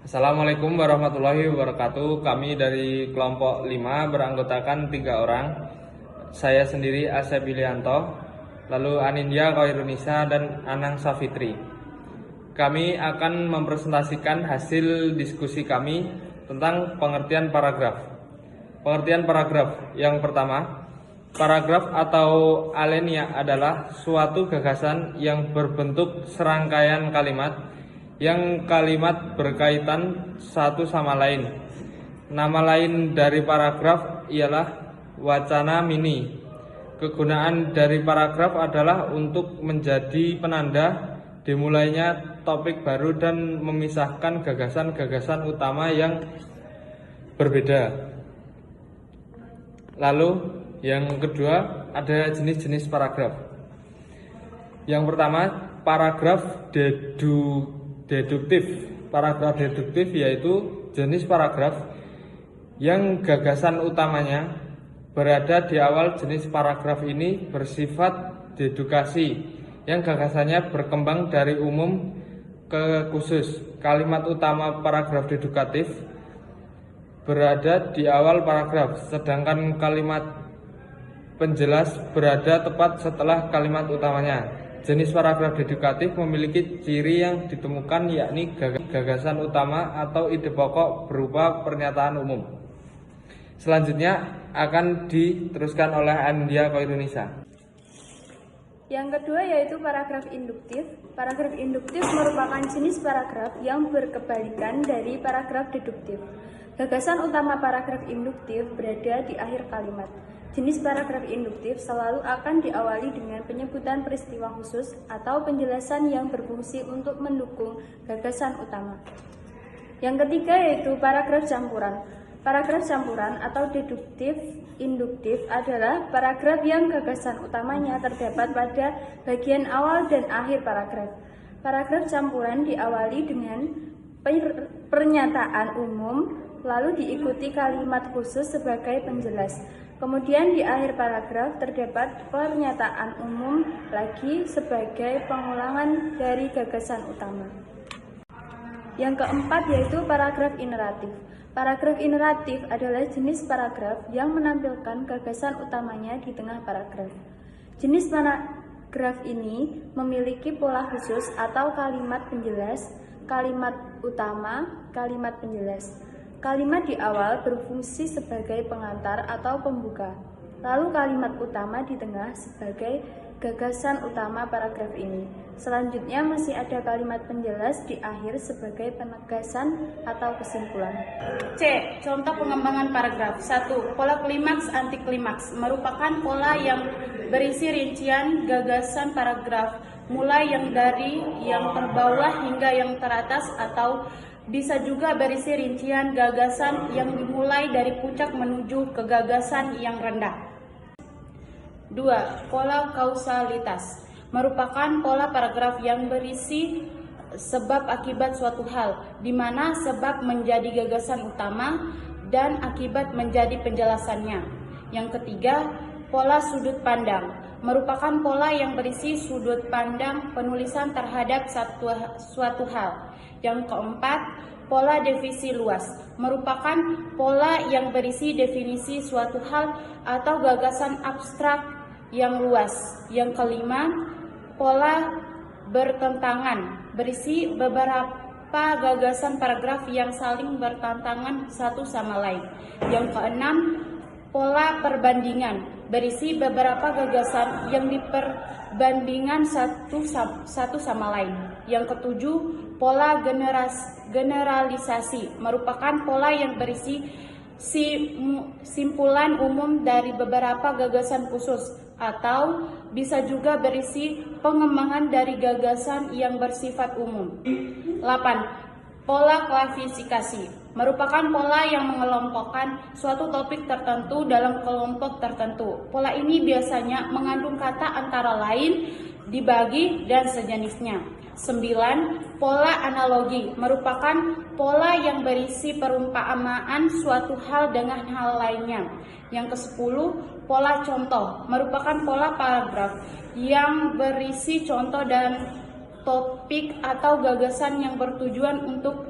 Assalamualaikum warahmatullahi wabarakatuh. Kami dari kelompok 5 beranggotakan 3 orang. Saya sendiri Asep Bilianto, lalu Anindya Khairunisa dan Anang Safitri. Kami akan mempresentasikan hasil diskusi kami tentang pengertian paragraf. Pengertian paragraf yang pertama, paragraf atau alenia adalah suatu gagasan yang berbentuk serangkaian kalimat yang kalimat berkaitan satu sama lain. Nama lain dari paragraf ialah wacana mini. Kegunaan dari paragraf adalah untuk menjadi penanda dimulainya topik baru dan memisahkan gagasan-gagasan utama yang berbeda. Lalu yang kedua ada jenis-jenis paragraf. Yang pertama, paragraf deduktif. Paragraf deduktif yaitu jenis paragraf yang gagasan utamanya berada di awal. Jenis paragraf ini bersifat dedukasi yang gagasannya berkembang dari umum ke khusus. Kalimat utama paragraf dedukatif berada di awal paragraf, sedangkan kalimat penjelas berada tepat setelah kalimat utamanya. Jenis paragraf dedukatif memiliki ciri yang ditemukan, yakni gagasan utama atau ide pokok berupa pernyataan umum. Selanjutnya akan diteruskan oleh Anindya Khairunisa. Yang kedua yaitu paragraf induktif. Paragraf induktif merupakan jenis paragraf yang berkebalikan dari paragraf deduktif. Gagasan utama paragraf induktif berada di akhir kalimat. Jenis paragraf induktif selalu akan diawali dengan penyebutan peristiwa khusus atau penjelasan yang berfungsi untuk mendukung gagasan utama. Yang ketiga yaitu paragraf campuran. Paragraf campuran atau deduktif induktif adalah paragraf yang gagasan utamanya terdapat pada bagian awal dan akhir paragraf. Paragraf campuran diawali dengan pernyataan umum, lalu diikuti kalimat khusus sebagai penjelas. Kemudian di akhir paragraf terdapat pernyataan umum lagi sebagai pengulangan dari gagasan utama. Yang keempat yaitu paragraf ineratif. Paragraf ineratif adalah jenis paragraf yang menampilkan gagasan utamanya di tengah paragraf. Jenis paragraf ini memiliki pola khusus atau kalimat penjelas, kalimat utama, kalimat penjelas. Kalimat di awal berfungsi sebagai pengantar atau pembuka, lalu kalimat utama di tengah sebagai gagasan utama paragraf ini. Selanjutnya masih ada kalimat penjelas di akhir sebagai penegasan atau kesimpulan. C. Contoh pengembangan paragraf. 1. Pola klimaks anti-klimaks merupakan pola yang berisi rincian gagasan paragraf, mulai yang dari yang terbawah hingga yang teratas, atau bisa juga berisi rincian gagasan yang dimulai dari puncak menuju ke gagasan yang rendah. 2. Pola kausalitas merupakan pola paragraf yang berisi sebab akibat suatu hal, di mana sebab menjadi gagasan utama dan akibat menjadi penjelasannya. Yang ketiga, pola sudut pandang merupakan pola yang berisi sudut pandang penulisan terhadap suatu hal. Yang keempat, pola definisi luas merupakan pola yang berisi definisi suatu hal atau gagasan abstrak yang luas. Yang kelima, pola bertentangan berisi beberapa gagasan paragraf yang saling bertentangan satu sama lain. Yang keenam, pola perbandingan berisi beberapa gagasan yang diperbandingkan satu sama lain. Yang ketujuh, pola generalisasi merupakan pola yang berisi simpulan umum dari beberapa gagasan khusus, atau bisa juga berisi pengembangan dari gagasan yang bersifat umum. 8. Pola klasifikasi merupakan pola yang mengelompokkan suatu topik tertentu dalam kelompok tertentu. Pola ini biasanya mengandung kata antara lain, dibagi, dan sejenisnya. 9. Pola analogi merupakan pola yang berisi perumpamaan suatu hal dengan hal lainnya. Yang ke-10, pola contoh merupakan pola paragraf yang berisi contoh dan topik atau gagasan yang bertujuan untuk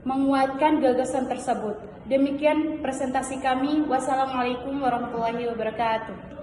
menguatkan gagasan tersebut. Demikian presentasi kami. Wassalamualaikum warahmatullahi wabarakatuh.